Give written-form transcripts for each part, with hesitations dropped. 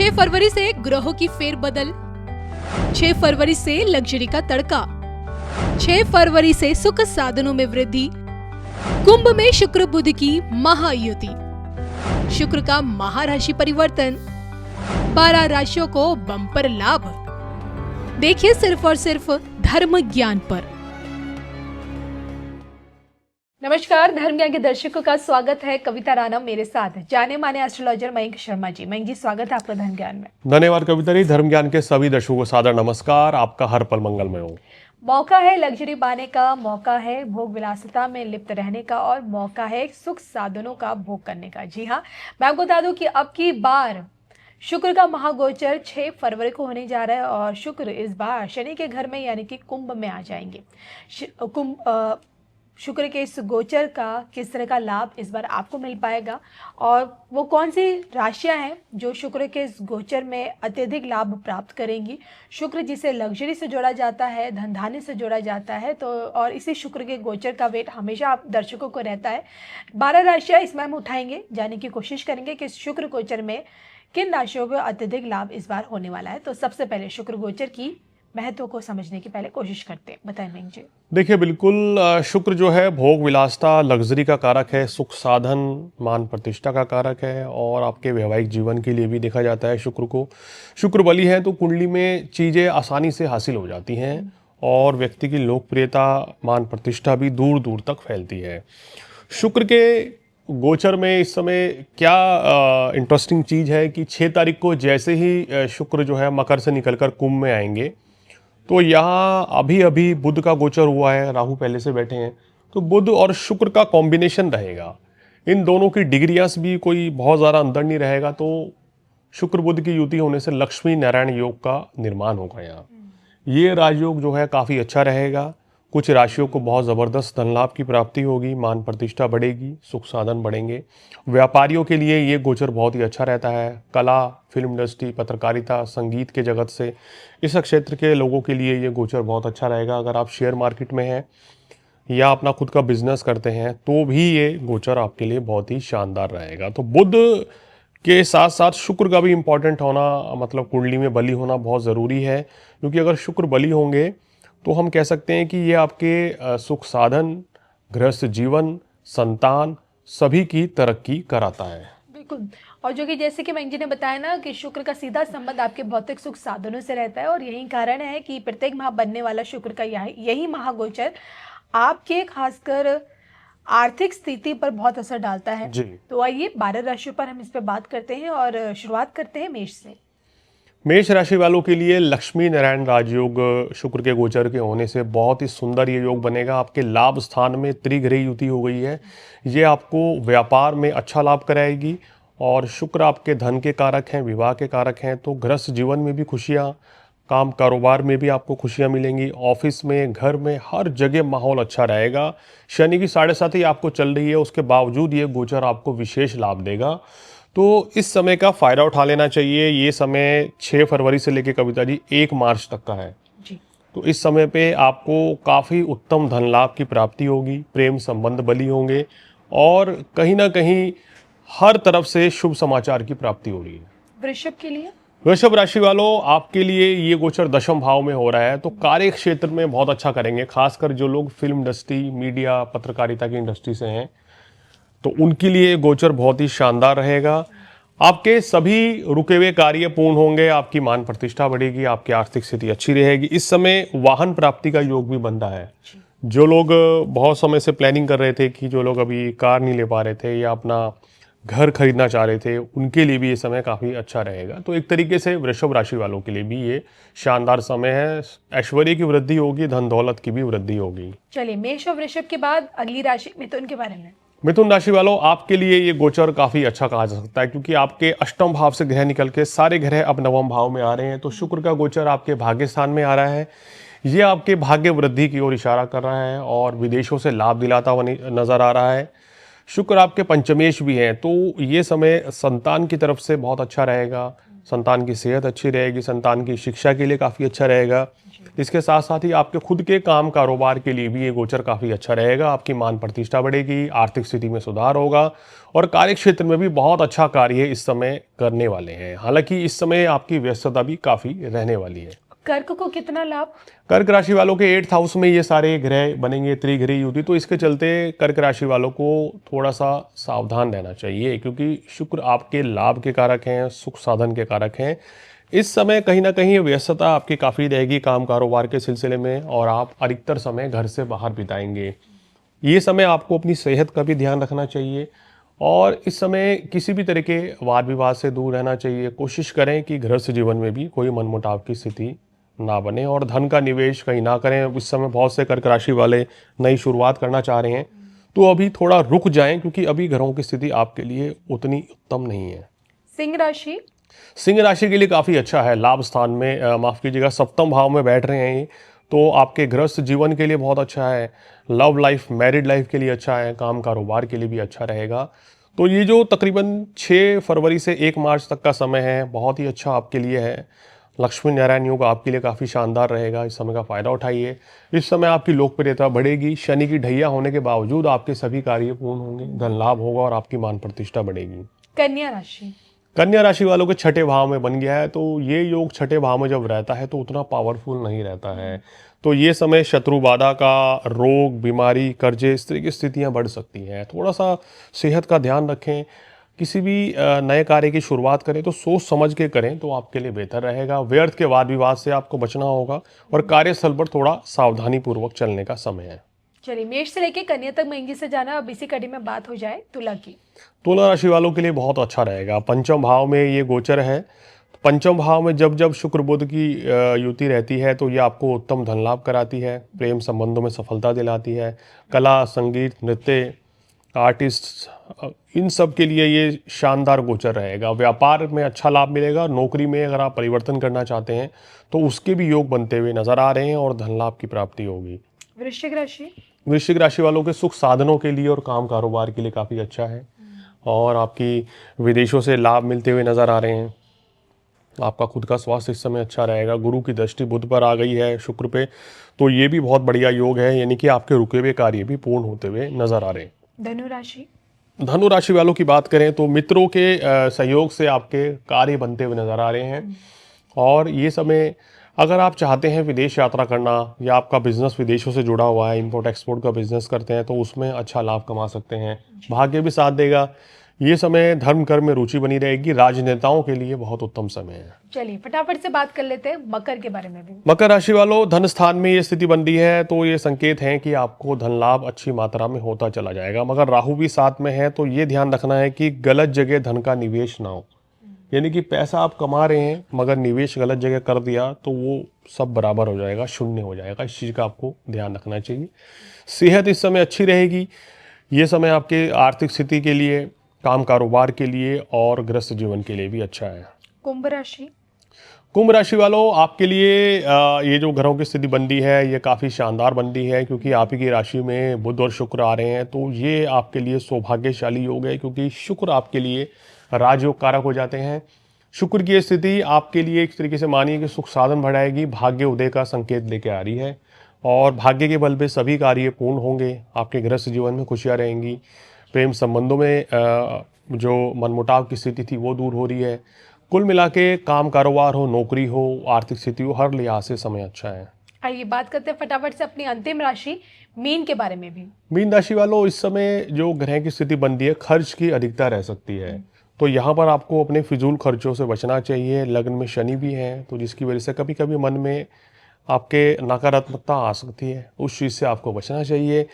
6 फरवरी से ग्रहों की फेरबदल, 6 फरवरी से लग्जरी का तड़का, 6 फरवरी से सुख साधनों में वृद्धि, कुंभ में शुक्र बुध की महायुति, शुक्र का महाराशि परिवर्तन, 12 राशियों को बम्पर लाभ। देखिए सिर्फ और सिर्फ धर्म ज्ञान पर। नमस्कार, धर्म ज्ञान के दर्शकों का स्वागत है। कविता राणा मेरे साथ, जाने माने एस्ट्रोलॉजर मयंक शर्मा जी। मयंक जी, स्वागत है आपका धर्म ज्ञान में। धन्यवाद कविता जी। धर्म ज्ञान के सभी दर्शकों को सादर नमस्कार। आपका हर पल मंगलमय हो। मौका है लग्जरी पाने का, मौका है भोग विलासिता में लिप्त रहने का और मौका है सुख साधनों का भोग करने का। जी हाँ, मैं आपको बता दूं कि अब की बार शुक्र का महागोचर 6 फरवरी को होने जा रहा है और शुक्र इस बार शनि के घर में यानी कि कुंभ में आ जाएंगे। शुक्र के इस गोचर का किस तरह का लाभ इस बार आपको मिल पाएगा और वो कौन सी राशियां हैं जो शुक्र के इस गोचर में अत्यधिक लाभ प्राप्त करेंगी। शुक्र जिसे लग्जरी से जोड़ा जाता है, धन धान्य से जोड़ा जाता है, तो और इसी शुक्र के गोचर का वेट हमेशा आप दर्शकों को रहता है। 12 राशियां इसमें हम उठाएंगे, जानने की कोशिश करेंगे कि शुक्र गोचर में किन राशियों को अत्यधिक लाभ इस बार होने वाला है। तो सबसे पहले शुक्र गोचर की महत्व को समझने की पहले कोशिश करते हैं। बताएं मयंक जी। देखिए, बिल्कुल शुक्र जो है भोग विलासिता लग्जरी का कारक है, सुख साधन मान प्रतिष्ठा का कारक है और आपके वैवाहिक जीवन के लिए भी देखा जाता है शुक्र को। शुक्र बली है तो कुंडली में चीज़ें आसानी से हासिल हो जाती हैं और व्यक्ति की लोकप्रियता मान प्रतिष्ठा भी दूर दूर तक फैलती है। शुक्र के गोचर में इस समय क्या इंटरेस्टिंग चीज़ है कि 6 तारीख को जैसे ही शुक्र जो है मकर से निकलकर कुंभ में आएंगे तो यहाँ अभी अभी बुध का गोचर हुआ है, राहु पहले से बैठे हैं, तो बुध और शुक्र का कॉम्बिनेशन रहेगा। इन दोनों की डिग्रियास भी कोई बहुत ज़्यादा अंतर नहीं रहेगा, तो शुक्र बुध की युति होने से लक्ष्मी नारायण योग का निर्माण होगा। यहाँ ये राजयोग जो है काफ़ी अच्छा रहेगा। कुछ राशियों को बहुत ज़बरदस्त धन लाभ की प्राप्ति होगी, मान प्रतिष्ठा बढ़ेगी, सुख साधन बढ़ेंगे। व्यापारियों के लिए ये गोचर बहुत ही अच्छा रहता है। कला, फिल्म इंडस्ट्री, पत्रकारिता, संगीत के जगत से इस क्षेत्र के लोगों के लिए ये गोचर बहुत अच्छा रहेगा। अगर आप शेयर मार्केट में हैं या अपना खुद का बिजनेस करते हैं तो भी ये गोचर आपके लिए बहुत ही शानदार रहेगा। तो बुध के साथ साथ शुक्र का भी इम्पॉर्टेंट होना, मतलब कुंडली में बली होना बहुत ज़रूरी है, क्योंकि अगर शुक्र बली होंगे तो हम कह सकते हैं कि ये आपके सुख साधन, गृहस्थ जीवन, संतान सभी की तरक्की कराता है। बिल्कुल। और जो कि जैसे कि मयंक जी ने बताया ना कि शुक्र का सीधा संबंध आपके भौतिक सुख साधनों से रहता है और यही कारण है कि प्रत्येक माह बनने वाला शुक्र का यही महागोचर आपके खासकर आर्थिक स्थिति पर बहुत असर डालता है जी। तो आइए 12 राशियों पर हम इस पर बात करते हैं और शुरुआत करते हैं मेष से। मेष राशि वालों के लिए लक्ष्मी नारायण राजयोग शुक्र के गोचर के होने से बहुत ही सुंदर ये योग बनेगा। आपके लाभ स्थान में त्रिग्रह युति हो गई है, ये आपको व्यापार में अच्छा लाभ कराएगी और शुक्र आपके धन के कारक हैं, विवाह के कारक हैं, तो गृहस्थ जीवन में भी खुशियाँ, काम कारोबार में भी आपको खुशियाँ मिलेंगी। ऑफिस में, घर में, हर जगह माहौल अच्छा रहेगा। शनि की 7.5 आपको चल रही है, उसके बावजूद ये गोचर आपको विशेष लाभ देगा, तो इस समय का फ़ायदा उठा लेना चाहिए। ये समय 6 फरवरी से लेकर कविता जी 1 मार्च तक का है जी। तो इस समय पे आपको काफ़ी उत्तम धन लाभ की प्राप्ति होगी, प्रेम संबंध बली होंगे और कहीं ना कहीं हर तरफ से शुभ समाचार की प्राप्ति हो रही है। वृषभ के लिए, वृषभ राशि वालों, आपके लिए ये गोचर दशम भाव में हो रहा है, तो कार्य क्षेत्र में बहुत अच्छा करेंगे। खासकर जो लोग फिल्म इंडस्ट्री, मीडिया, पत्रकारिता की इंडस्ट्री से हैं तो उनके लिए गोचर बहुत ही शानदार रहेगा। आपके सभी रुके हुए कार्य पूर्ण होंगे, आपकी मान प्रतिष्ठा बढ़ेगी, आपकी आर्थिक स्थिति अच्छी रहेगी। इस समय वाहन प्राप्ति का योग भी बन रहा है। जो लोग बहुत समय से प्लानिंग कर रहे थे कि जो लोग अभी कार नहीं ले पा रहे थे या अपना घर खरीदना चाह रहे थे, उनके लिए भी ये समय काफ़ी अच्छा रहेगा। तो एक तरीके से वृषभ राशि वालों के लिए भी ये शानदार समय है। ऐश्वर्य की वृद्धि होगी, धन दौलत की भी वृद्धि होगी। चलिए मेष और वृषभ के बाद अगली राशि मिथुन के बारे में। मिथुन राशि वालों, आपके लिए ये गोचर काफ़ी अच्छा कहा जा सकता है, क्योंकि आपके अष्टम भाव से ग्रह निकल के सारे ग्रह अब नवम भाव में आ रहे हैं। तो शुक्र का गोचर आपके भाग्य स्थान में आ रहा है, ये आपके भाग्य वृद्धि की ओर इशारा कर रहा है और विदेशों से लाभ दिलाता हुआ नजर आ रहा है। शुक्र आपके पंचमेश भी हैं, तो ये समय संतान की तरफ से बहुत अच्छा रहेगा। संतान की सेहत अच्छी रहेगी, संतान की शिक्षा के लिए काफ़ी अच्छा रहेगा। इसके साथ साथ ही आपके खुद के काम कारोबार के लिए भी ये गोचर काफ़ी अच्छा रहेगा। आपकी मान प्रतिष्ठा बढ़ेगी, आर्थिक स्थिति में सुधार होगा और कार्य क्षेत्र में भी बहुत अच्छा कार्य इस समय करने वाले हैं। हालांकि इस समय आपकी व्यस्तता भी काफ़ी रहने वाली है। कर्क को कितना लाभ? कर्क राशि वालों के 8th हाउस में ये सारे ग्रह बनेंगे, त्रिग्रही युति, तो इसके चलते कर्क राशि वालों को थोड़ा सा सावधान रहना चाहिए, क्योंकि शुक्र आपके लाभ के कारक हैं, सुख साधन के कारक हैं। इस समय कहीं ना कहीं व्यस्तता आपकी काफ़ी रहेगी काम कारोबार के सिलसिले में और आप अधिकतर समय घर से बाहर बिताएंगे। ये समय आपको अपनी सेहत का भी ध्यान रखना चाहिए और इस समय किसी भी तरह के वाद विवाद से दूर रहना चाहिए। कोशिश करें कि गृहस्थ जीवन में भी कोई मनमुटाव की स्थिति ना बने और धन का निवेश कहीं ना करें। इस समय बहुत से कर्क राशि वाले नई शुरुआत करना चाह रहे हैं, तो अभी थोड़ा रुक जाएं, क्योंकि अभी ग्रहों की स्थिति आपके लिए उतनी उत्तम नहीं है। सिंह राशि? सिंह राशि के लिए काफ़ी अच्छा है। लाभ स्थान में माफ़ कीजिएगा, सप्तम भाव में बैठ रहे हैं ये, तो आपके गृहस्थ जीवन के लिए बहुत अच्छा है। लव लाइफ, मैरिड लाइफ के लिए अच्छा है, काम कारोबार के लिए भी अच्छा रहेगा। तो ये जो तकरीबन 6 फरवरी से 1 मार्च तक का समय है, बहुत ही अच्छा आपके लिए है। लक्ष्मी नारायण योग आपके लिए काफ़ी शानदार रहेगा, इस समय का फ़ायदा उठाइए। इस समय आपकी लोकप्रियता बढ़ेगी। शनि की ढैया होने के बावजूद आपके सभी कार्य पूर्ण होंगे, धन लाभ होगा और आपकी मान प्रतिष्ठा बढ़ेगी। कन्या राशि? कन्या राशि वालों के 6ठे भाव में बन गया है, तो ये योग 6ठे भाव में जब रहता है तो उतना पावरफुल नहीं रहता है। तो ये समय शत्रु बाधा का, रोग, बीमारी, कर्जे, इस तरह की स्थितियां बढ़ सकती हैं। थोड़ा सा सेहत का ध्यान रखें। किसी भी नए कार्य की शुरुआत करें तो सोच समझ के करें तो आपके लिए बेहतर रहेगा। व्यर्थ के वाद विवाद से आपको बचना होगा और कार्यस्थल पर थोड़ा सावधानी पूर्वक चलने का समय है। चलिए, मेष से लेके कन्या तक महंगी से जाना। अब इसी कड़ी में बात हो जाए तुला की। तुला राशि वालों के लिए बहुत अच्छा रहेगा। पंचम भाव में ये गोचर है। पंचम भाव में जब जब शुक्र बुध की युति रहती है तो ये आपको उत्तम धन लाभ कराती है, प्रेम संबंधों में सफलता दिलाती है। कला, संगीत, नृत्य, आर्टिस्ट, इन सब के लिए ये शानदार गोचर रहेगा। व्यापार में अच्छा लाभ मिलेगा। नौकरी में अगर आप परिवर्तन करना चाहते हैं तो उसके भी योग बनते हुए नजर आ रहे हैं और धन लाभ की प्राप्ति होगी। वृश्चिक राशि? वृश्चिक राशि वालों के सुख साधनों के लिए और काम कारोबार के लिए काफ़ी अच्छा है और आपकी विदेशों से लाभ मिलते हुए नजर आ रहे हैं। आपका खुद का स्वास्थ्य इस समय अच्छा रहेगा। गुरु की दृष्टि बुध पर आ गई है, शुक्र पे, तो ये भी बहुत बढ़िया योग है, यानी कि आपके रुके हुए कार्य भी पूर्ण होते हुए नजर आ रहे हैं। धनु राशि? धनु राशि वालों की बात करें तो मित्रों के सहयोग से आपके कार्य बनते हुए नजर आ रहे हैं और ये समय अगर आप चाहते हैं विदेश यात्रा करना या आपका बिजनेस विदेशों से जुड़ा हुआ है, इंपोर्ट एक्सपोर्ट का बिजनेस करते हैं, तो उसमें अच्छा लाभ कमा सकते हैं। भाग्य भी साथ देगा। ये समय धर्म कर्म में रुचि बनी रहेगी। राजनेताओं के लिए बहुत उत्तम समय है। चलिए, फटाफट से बात कर लेते हैं मकर के बारे में भी। मकर राशि वालों, धन स्थान में ये स्थिति बन रही है तो ये संकेत है कि आपको धन लाभ अच्छी मात्रा में होता चला जाएगा। मगर राहु भी साथ में है, तो ये ध्यान रखना है कि गलत जगह धन का निवेश ना हो। यानी कि पैसा आप कमा रहे हैं मगर निवेश गलत जगह कर दिया तो वो सब बराबर हो जाएगा, शून्य हो जाएगा। इस चीज़ का आपको ध्यान रखना चाहिए। सेहत इस समय अच्छी रहेगी। ये समय आपके आर्थिक स्थिति के लिए, काम कारोबार के लिए और गृहस्थ जीवन के लिए भी अच्छा है। कुंभ राशि? कुंभ राशि वालों, आपके लिए ये जो ग्रहों की स्थिति बन रही है ये काफ़ी शानदार बन रही है, क्योंकि आप ही की राशि में बुध और शुक्र आ रहे हैं। तो ये आपके लिए सौभाग्यशाली योग है, क्योंकि शुक्र आपके लिए राजयोग कारक हो जाते हैं। शुक्र की ये स्थिति आपके लिए एक तरीके से मानिए कि सुख साधन बढ़ाएगी, भाग्य उदय का संकेत लेके आ रही है और भाग्य के बल पे सभी कार्य पूर्ण होंगे। आपके गृहस्थ जीवन में खुशियाँ रहेंगी। प्रेम संबंधों में जो मनमुटाव की स्थिति थी वो दूर हो रही है। कुल मिला के काम कारोबार हो, नौकरी हो, आर्थिक स्थिति हो, हर लिहाज से समय अच्छा है। आइए बात करते हैं फटाफट से अपनी अंतिम राशि मीन के बारे में भी। मीन राशि वालों, इस समय जो ग्रह की स्थिति बन रही है, खर्च की अधिकता रह सकती है, तो यहाँ पर आपको अपने फिजूल खर्चों से बचना चाहिए। लग्न में शनि भी है, तो जिसकी वजह से कभी कभी मन में आपके नकारात्मकता आ सकती है, उस चीज़ से आपको बचना चाहिए।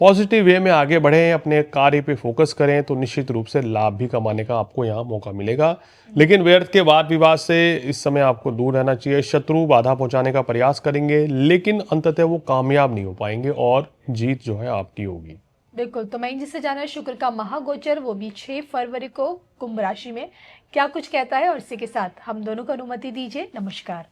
पॉजिटिव वे में आगे बढ़ें, अपने कार्य पे फोकस करें तो निश्चित रूप से लाभ भी कमाने का आपको यहाँ मौका मिलेगा। लेकिन व्यर्थ के वाद विवाद से इस समय आपको दूर रहना चाहिए। शत्रु बाधा पहुंचाने का प्रयास करेंगे लेकिन अंततः वो कामयाब नहीं हो पाएंगे और जीत जो है आपकी होगी। बिल्कुल, तो मैं जिससे जाना है शुक्र का महागोचर, वो भी 6 फरवरी को कुंभ राशि में क्या कुछ कहता है, और इसी के साथ हम दोनों को अनुमति दीजिए। नमस्कार।